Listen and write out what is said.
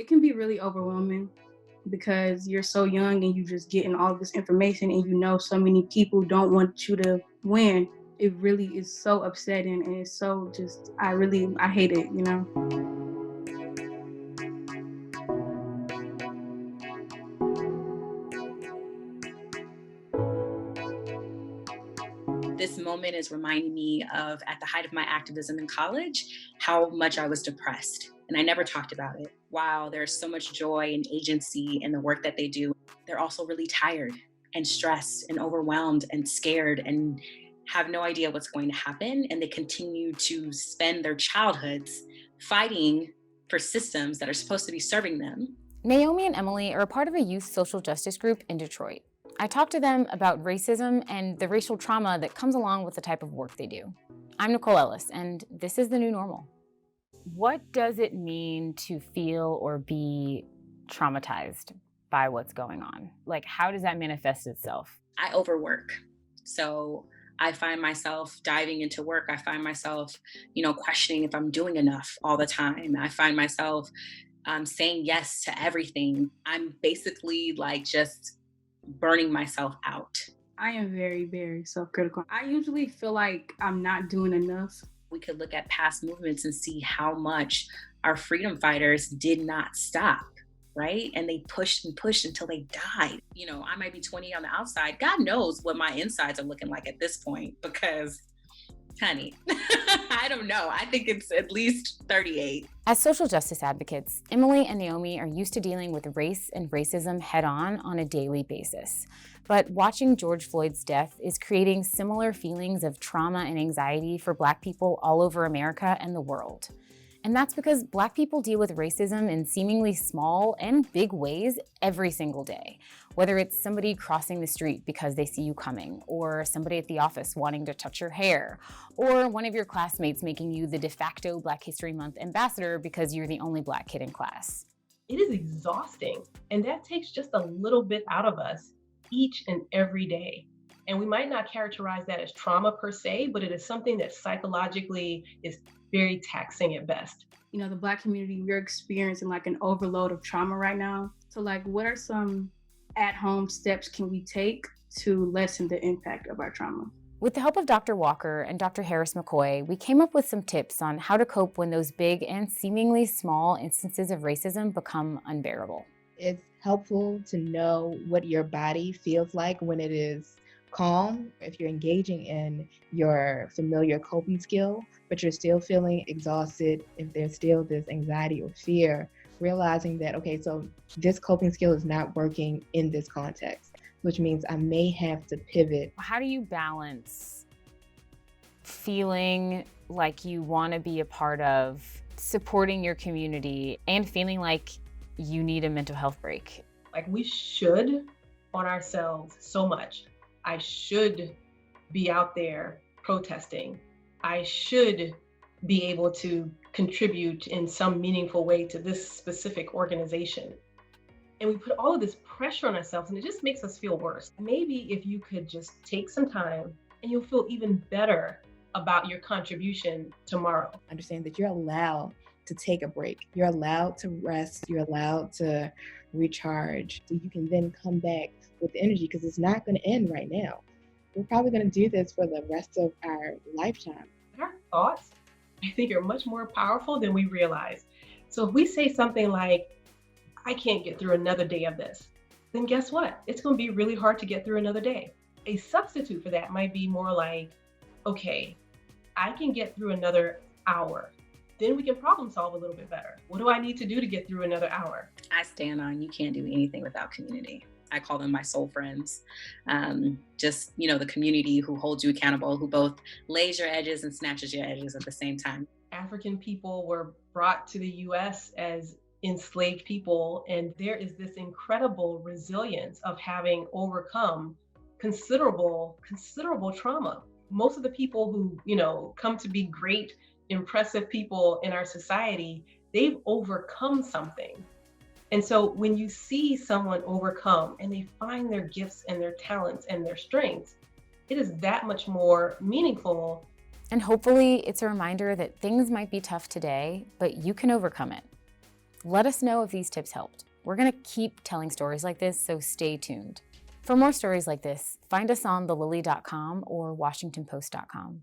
It can be really overwhelming because you're so young and you just getting all this information and so many people don't want you to win. It really is so upsetting and it's so just I hate it. This moment is reminding me of at the height of my activism in college, how much I was depressed. And I never talked about it. While there's so much joy and agency in the work that they do, they're also really tired and stressed and overwhelmed and scared and have no idea what's going to happen. And they continue to spend their childhoods fighting for systems that are supposed to be serving them. Naomi and Emily are a part of a youth social justice group in Detroit. I talked to them about racism and the racial trauma that comes along with the type of work they do. I'm Nicole Ellis, and this is the new normal. What does it mean to feel or be traumatized by what's going on? Like, how does that manifest itself? I overwork. So I find myself diving into work. I find myself, questioning if I'm doing enough all the time. I find myself saying yes to everything. I'm basically like just burning myself out. I am very, very self-critical. I usually feel like I'm not doing enough. We could look at past movements and see how much our freedom fighters did not stop, right? And they pushed and pushed until they died. I might be 20 on the outside. God knows what my insides are looking like at this point because, honey, I don't know. I think it's at least 38. As social justice advocates, Emily and Naomi are used to dealing with race and racism head-on a daily basis. But watching George Floyd's death is creating similar feelings of trauma and anxiety for Black people all over America and the world. And that's because Black people deal with racism in seemingly small and big ways every single day. Whether it's somebody crossing the street because they see you coming, or somebody at the office wanting to touch your hair, or one of your classmates making you the de facto Black History Month ambassador because you're the only Black kid in class. It is exhausting, and that takes just a little bit out of us each and every day. And we might not characterize that as trauma per se, but it is something that psychologically is very taxing at best. The Black community, we're experiencing like an overload of trauma right now. So what are some at-home steps can we take to lessen the impact of our trauma? With the help of Dr. Walker and Dr. Harris McCoy, we came up with some tips on how to cope when those big and seemingly small instances of racism become unbearable. It's helpful to know what your body feels like when it is calm. If you're engaging in your familiar coping skill, but you're still feeling exhausted, if there's still this anxiety or fear, realizing that, okay, so this coping skill is not working in this context, which means I may have to pivot. How do you balance feeling like you want to be a part of supporting your community and feeling like you need a mental health break? Like, we should on ourselves so much. I should be out there protesting. I should be able to contribute in some meaningful way to this specific organization. And we put all of this pressure on ourselves, and it just makes us feel worse. Maybe if you could just take some time and you'll feel even better about your contribution tomorrow. Understand that you're allowed to take a break. You're allowed to rest. You're allowed to recharge. So you can then come back with energy, because it's not going to end right now. We're probably going to do this for the rest of our lifetime. Our thoughts, I think, are much more powerful than we realize. So if we say something like, I can't get through another day of this, then guess what? It's going to be really hard to get through another day. A substitute for that might be more like, okay, I can get through another hour. Then we can problem solve a little bit better. What do I need to do to get through another hour? I stand on you can't do anything without community. I call them my soul friends. The community who holds you accountable, who both lays your edges and snatches your edges at the same time. African people were brought to the US as enslaved people, and there is this incredible resilience of having overcome considerable trauma. Most of the people who, come to be great, impressive people in our society, they've overcome something. And so when you see someone overcome and they find their gifts and their talents and their strengths, it is that much more meaningful. And hopefully it's a reminder that things might be tough today, but you can overcome it. Let us know if these tips helped. We're going to keep telling stories like this, so stay tuned. For more stories like this, find us on thelily.com or washingtonpost.com.